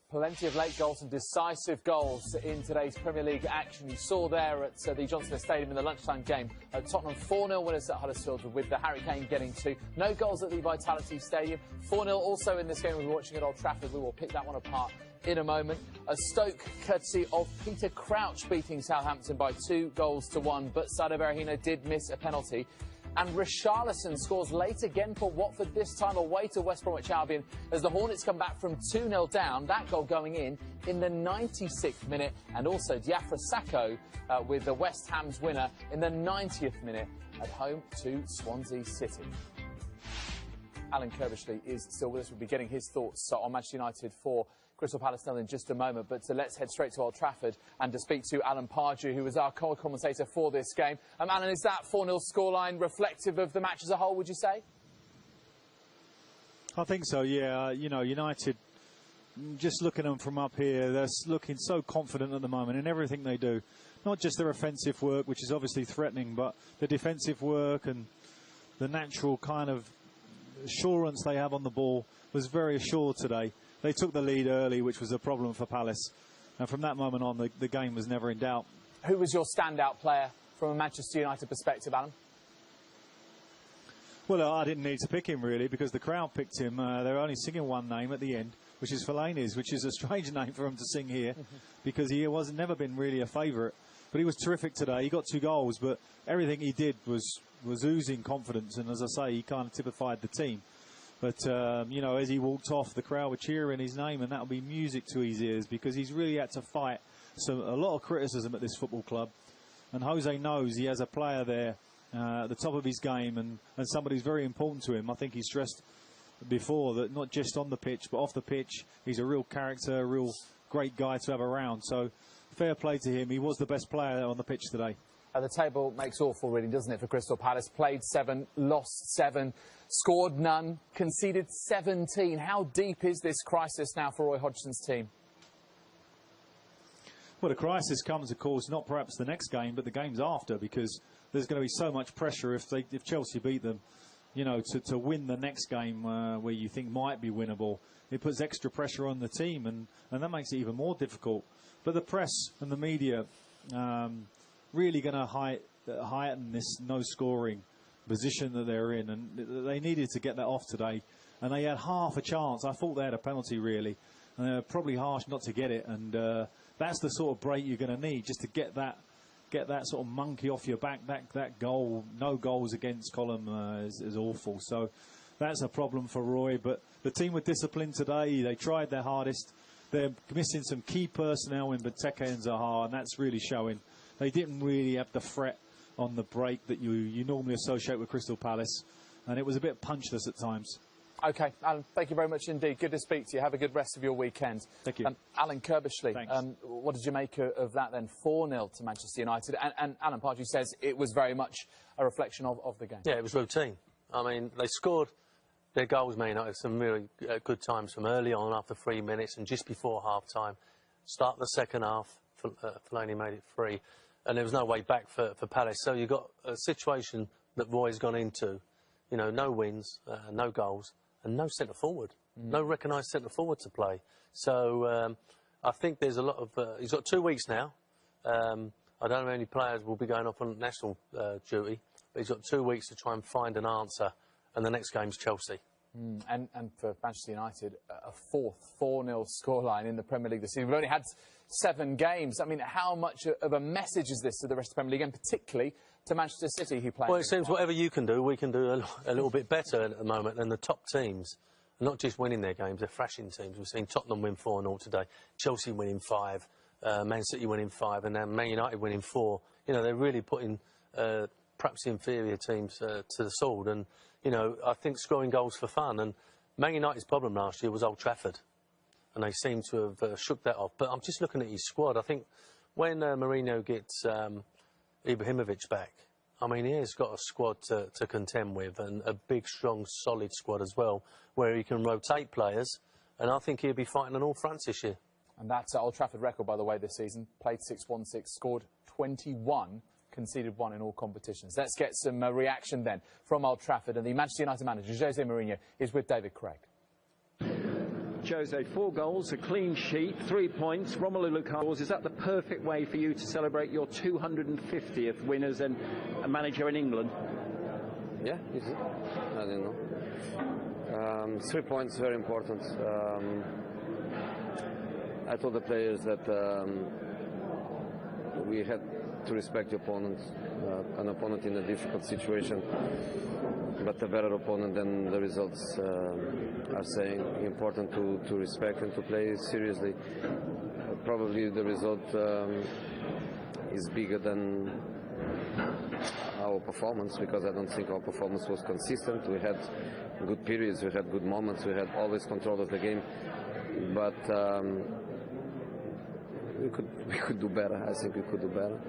Plenty of late goals and decisive goals in today's Premier League action. You saw there at the Johnson Stadium in the lunchtime game. Tottenham 4-0 winners at Huddersfield with the Harry Kane getting two. No goals at the Vitality Stadium. 4-0 also in this game we were watching at Old Trafford. We will pick that one apart in a moment. A Stoke courtesy of Peter Crouch beating Southampton by 2-1, but Sado Berahino did miss a penalty. And Richarlison scores late again for Watford, this time away to West Bromwich Albion as the Hornets come back from 2-0 down. That goal going in the 96th minute. And also Diafra Sakho with the West Ham's winner in the 90th minute at home to Swansea City. Alan Kirbishley is still with us. We'll be getting his thoughts on Manchester United for Crystal Palace in just a moment, but let's head straight to Old Trafford and to speak to Alan Pardew, who was our co-commentator for this game. Alan, is that 4-0 scoreline reflective of the match as a whole, would you say? I think so, yeah. You know, United, just looking at them from up here, they're looking so confident at the moment in everything they do. Not just their offensive work, which is obviously threatening, but the defensive work and the natural kind of assurance they have on the ball was very assured today. They took the lead early, which was a problem for Palace. And from that moment on, the game was never in doubt. Who was your standout player from a Manchester United perspective, Alan? Well, I didn't need to pick him, really, because the crowd picked him. They were only singing one name at the end, which is Fellaini's, which is a strange name for him to sing here, because he was never been really a favourite. But he was terrific today. He got 2 goals, but everything he did was oozing confidence. And as I say, he kind of typified the team. But, you know, as he walked off, the crowd were cheering his name, and that will be music to his ears, because he's really had to fight a lot of criticism at this football club. And Jose knows he has a player there at the top of his game and somebody who's very important to him. I think he stressed before that not just on the pitch, but off the pitch, he's a real character, a real great guy to have around. So fair play to him. He was the best player on the pitch today. The table makes awful reading, doesn't it, for Crystal Palace? Played 7, lost 7, scored none, conceded 17. How deep is this crisis now for Roy Hodgson's team? Well, the crisis comes, of course, not perhaps the next game, but the games after, because there's going to be so much pressure if Chelsea beat them, you know, to win the next game where you think might be winnable. It puts extra pressure on the team, and that makes it even more difficult. But the press and the media really going to heighten this no-scoring position that they're in, and they needed to get that off today, and they had half a chance. I thought they had a penalty, really, and they were probably harsh not to get it, and that's the sort of break you're going to need, just to get that sort of monkey off your back. That goal, no goals against column is awful. So that's a problem for Roy, but the team were disciplined today. They tried their hardest. They're missing some key personnel in Benteke and Zaha, and that's really showing. They didn't really have the threat on the break that you normally associate with Crystal Palace, and it was a bit punchless at times. OK, Alan, thank you very much indeed. Good to speak to you. Have a good rest of your weekend. Thank you. Alan Kirbishley, what did you make of that then? 4-0 to Manchester United. And Alan Pardew says it was very much a reflection of the game. Yeah, it was routine. I mean, they scored their goals, Man United, some really good times from early on after 3 minutes and just before half-time. Start the second half, Fellaini made it 3. And there was no way back for Palace. So you've got a situation that Roy's gone into, you know, no wins, no goals, and no centre-forward. No recognised centre-forward to play. So I think there's a lot of... he's got 2 weeks now. I don't know how many players will be going off on national duty, but he's got 2 weeks to try and find an answer, and the next game's Chelsea. And for Manchester United, a 4-0 scoreline in the Premier League this season. We've only had 7 games. I mean, how much of a message is this to the rest of the Premier League, and particularly to Manchester City, who play? Well, it seems whatever you can do, we can do a little bit better at the moment than the top teams. Not just winning their games, they're thrashing teams. We've seen Tottenham win 4-0 today, Chelsea winning 5, Man City winning 5, and then Man United winning 4. You know, they're really putting perhaps inferior teams to the sword. And, you know, I think scoring goals for fun. And Man United's problem last year was Old Trafford, and they seem to have shook that off. But I'm just looking at his squad. I think when Mourinho gets Ibrahimovic back, I mean, he has got a squad to contend with, and a big, strong, solid squad as well, where he can rotate players, and I think he'll be fighting on all fronts this year. And that's Old Trafford record, by the way, this season. Played 6-1-6, scored 21, conceded 1 in all competitions. Let's get some reaction then from Old Trafford, and the Manchester United manager, Jose Mourinho, is with David Craig. Jose, 4 goals, a clean sheet, 3 points. Romelu Lukaku, is that the perfect way for you to celebrate your 250th win as a manager in England? Yeah, is it? I don't know. 3 points, very important. I told the players that we had to respect the opponent, an opponent in a difficult situation, but a better opponent than the results are saying. Important to respect and to play seriously. Probably the result is bigger than our performance, because I don't think our performance was consistent. We had good periods, we had good moments, we had always control of the game, but we could do better. I think we could do better.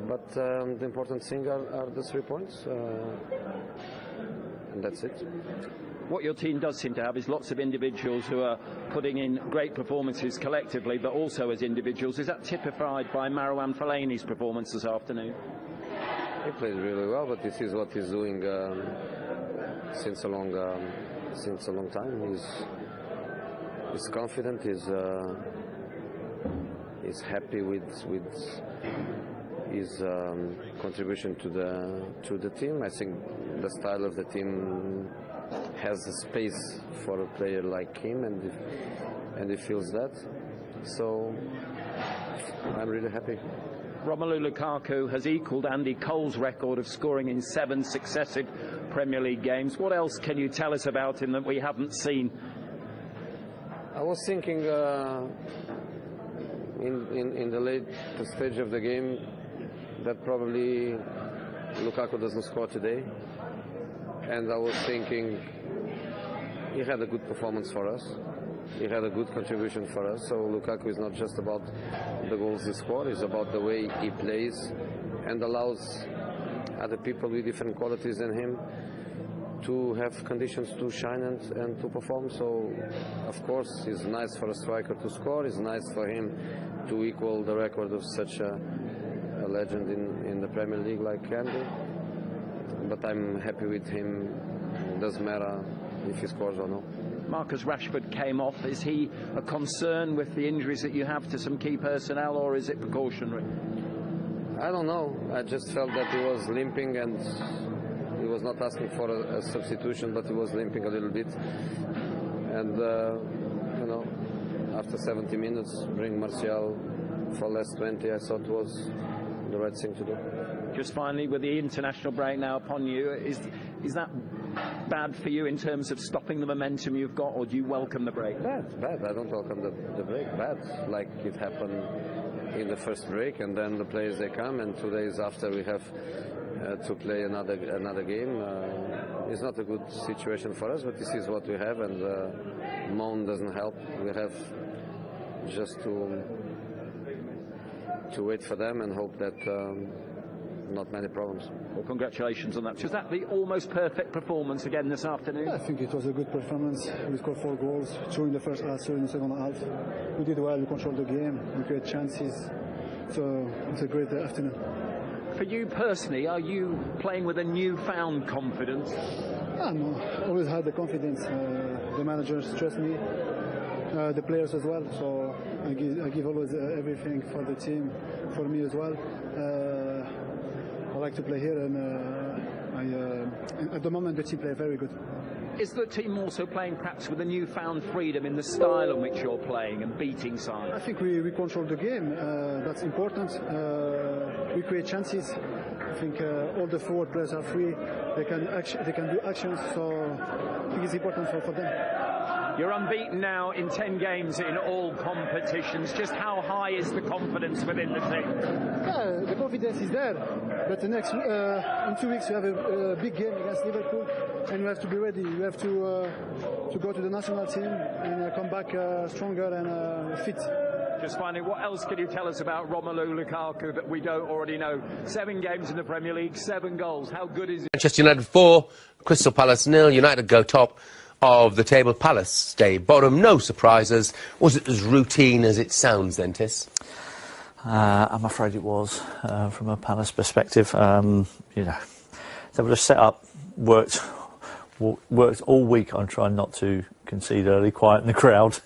But the important thing are the 3 points, and that's it. What your team does seem to have is lots of individuals who are putting in great performances collectively, but also as individuals. Is that typified by Marouane Fellaini's performance this afternoon? He played really well, but this is what he's doing since a long time. He's confident. He's happy with his contribution to the team. I think the style of the team has a space for a player like him, and he feels that. So I'm really happy. Romelu Lukaku has equalled Andy Cole's record of scoring in 7 successive Premier League games. What else can you tell us about him that we haven't seen? I was thinking in the late stage of the game that probably Lukaku doesn't score today, and I was thinking he had a good performance for us. He had a good contribution for us. So Lukaku is not just about the goals he scored, it's about the way he plays and allows other people with different qualities than him to have conditions to shine and to perform. So of course it's nice for a striker to score, it's nice for him to equal the record of such a legend in the Premier League like Andy. But I'm happy with him. It doesn't matter if he scores or not. Marcus Rashford came off. Is he a concern with the injuries that you have to some key personnel, or is it precautionary? I don't know. I just felt that he was limping, and he was not asking for a substitution, but he was limping a little bit. And, you know, after 70 minutes, bring Martial for less 20, I thought was the right thing to do. Just finally, with the international break now upon you, is that bad for you in terms of stopping the momentum you've got, or do you welcome the break? Bad. I don't welcome the break. Bad, like it happened in the first break, and then the players they come, and 2 days after we have to play another game. It's not a good situation for us, but this is what we have, and moan doesn't help. We have just to wait for them and hope that not many problems. Well, congratulations on that. Was that the almost perfect performance again this afternoon? I think it was a good performance. We scored 4 goals, 2 in the first half, 2 in the second half. We did well, we controlled the game, we created chances. So it's a great afternoon. For you personally, are you playing with a newfound confidence? No, always had the confidence. The managers trust me, the players as well. So I give always everything for the team, for me as well. I like to play here, and at the moment the team play very good. Is the team also playing perhaps with a newfound freedom in the style in which you're playing and beating sides? I think we control the game. That's important. We create chances. I think all the forward players are free. They can do actions. So I think it's important for them. You're unbeaten now in 10 games in all competitions. Just how high is the confidence within the team? Yeah, the confidence is there. But in 2 weeks we have a big game against Liverpool, and you have to be ready. You have to go to the national team and come back stronger and fit. Just finally, what else can you tell us about Romelu Lukaku that we don't already know? 7 games in the Premier League, 7 goals. How good is it? Manchester United 4, Crystal Palace 0. United go top of the table. Palace stay bottom. No surprises. Was it as routine as it sounds then, Tiss? I'm afraid it was, from a Palace perspective. You know, they were just set up, worked all week on trying not to concede early, quieten the crowd,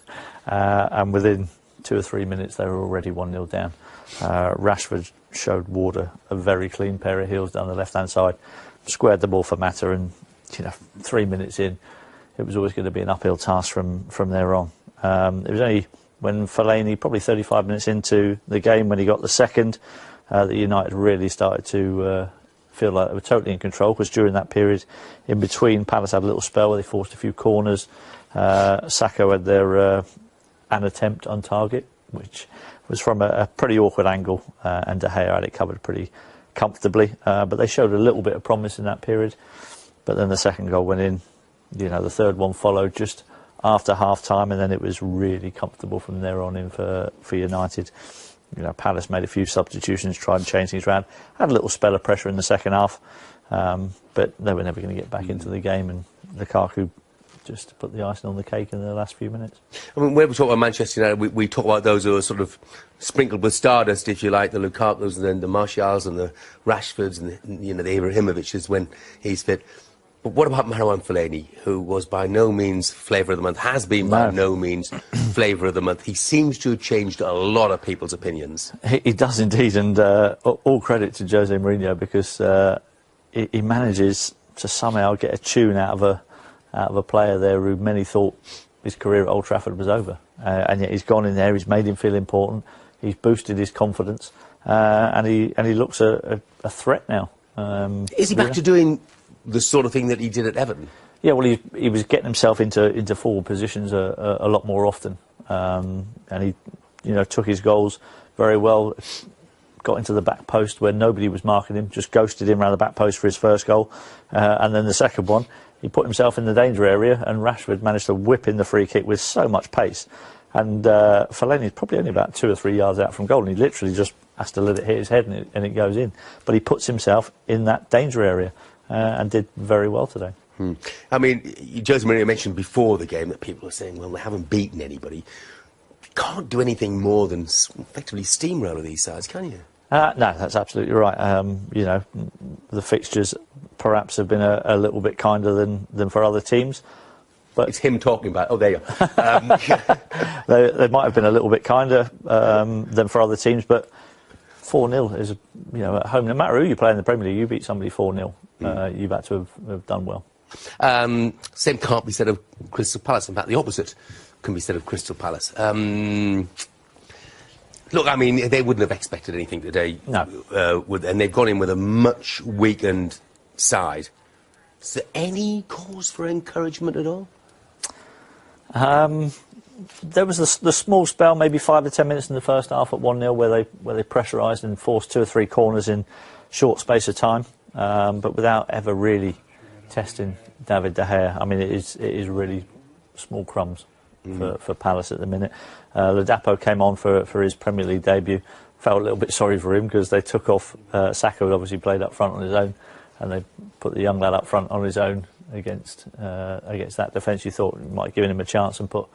and within 2 or 3 minutes they were already 1-0 down. Rashford showed Ward a very clean pair of heels down the left-hand side, squared the ball for Mata, and 3 minutes in, it was always going to be an uphill task from there on. It was only when Fellaini, probably 35 minutes into the game, when he got the second, that United really started to feel like they were totally in control, because during that period in between, Palace had a little spell where they forced a few corners. Sacco had an attempt on target, which was from a pretty awkward angle, and De Gea had it covered pretty comfortably. But they showed a little bit of promise in that period. But then the second goal went in. The third one followed just after half-time, and then it was really comfortable from there on in for United. Palace made a few substitutions, tried to change things around, had a little spell of pressure in the second half, but they were never going to get back into the game, and Lukaku just put the icing on the cake in the last few minutes. I mean, when we talk about Manchester United, we talk about those who are sort of sprinkled with stardust, if you like, the Lukakus and then the Martials and the Rashfords and the Ibrahimovics when he's fit. But what about Marouane Fellaini, who was by no means flavour of the month, has been by no means flavour of the month? He seems to have changed a lot of people's opinions. He does indeed, and all credit to Jose Mourinho, because he manages to somehow get a tune out of a player there who many thought his career at Old Trafford was over. And yet he's gone in there, he's made him feel important, he's boosted his confidence, and he looks a threat now. Is he back to doing the sort of thing that he did at Everton? Yeah, well, he was getting himself into forward positions a lot more often, and he, took his goals very well. Got into the back post where nobody was marking him, just ghosted him around the back post for his first goal, and then the second one, he put himself in the danger area, and Rashford managed to whip in the free kick with so much pace. And Fellaini's probably only about 2 or 3 yards out from goal, and he literally just has to let it hit his head, and it goes in. But he puts himself in that danger area. And did very well today. I mean, Jose Mourinho mentioned before the game that people are saying, well, they haven't beaten anybody. You can't do anything more than effectively steamroller these sides, can you? No, that's absolutely right. The fixtures perhaps have been a little bit kinder than for other teams. But it's him talking about. Oh, there you are. They might have been a little bit kinder than for other teams, but 4-0 is, at home. No matter who you play in the Premier League, you beat somebody 4-0. You've had to have done well. Same can't be said of Crystal Palace. In fact, the opposite can be said of Crystal Palace. Look, I mean, they wouldn't have expected anything today. No. And they've gone in with a much weakened side. Is there any cause for encouragement at all? There was the small spell, maybe 5 to 10 minutes in the first half at 1-0, where they pressurised and forced 2 or 3 corners in short space of time, but without ever really testing David De Gea. I mean, it is really small crumbs for Palace at the minute. Ladapo came on for his Premier League debut. Felt a little bit sorry for him because they took off Sacco, who obviously played up front on his own, and they put the young lad up front on his own against that defence. You thought might give him a chance and put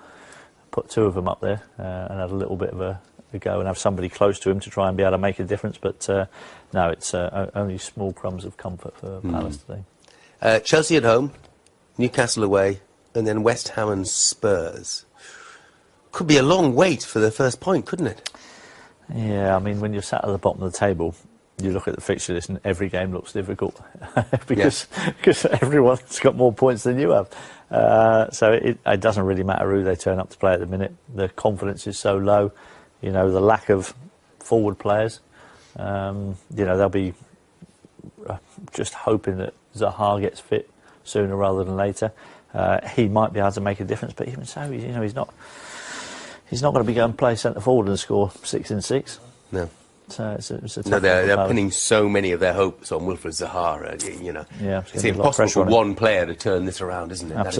2 of them up there and had a little bit of a go and have somebody close to him to try and be able to make a difference. But no, it's only small crumbs of comfort for Palace today. Chelsea at home, Newcastle away, and then West Ham and Spurs. Could be a long wait for the first point, couldn't it? Yeah, I mean, when you're sat at the bottom of the table, you look at the fixture list and every game looks difficult because everyone's got more points than you have. So it doesn't really matter who they turn up to play at the minute. The confidence is so low, the lack of forward players. They'll be just hoping that Zaha gets fit sooner rather than later. He might be able to make a difference, but even so, he's not going to be going to play centre forward and score 6 in 6. No. So it's a tough no, they're pinning so many of their hopes on Wilfried Zaha. Yeah, it's impossible for one player to turn this around, isn't it? Absolutely.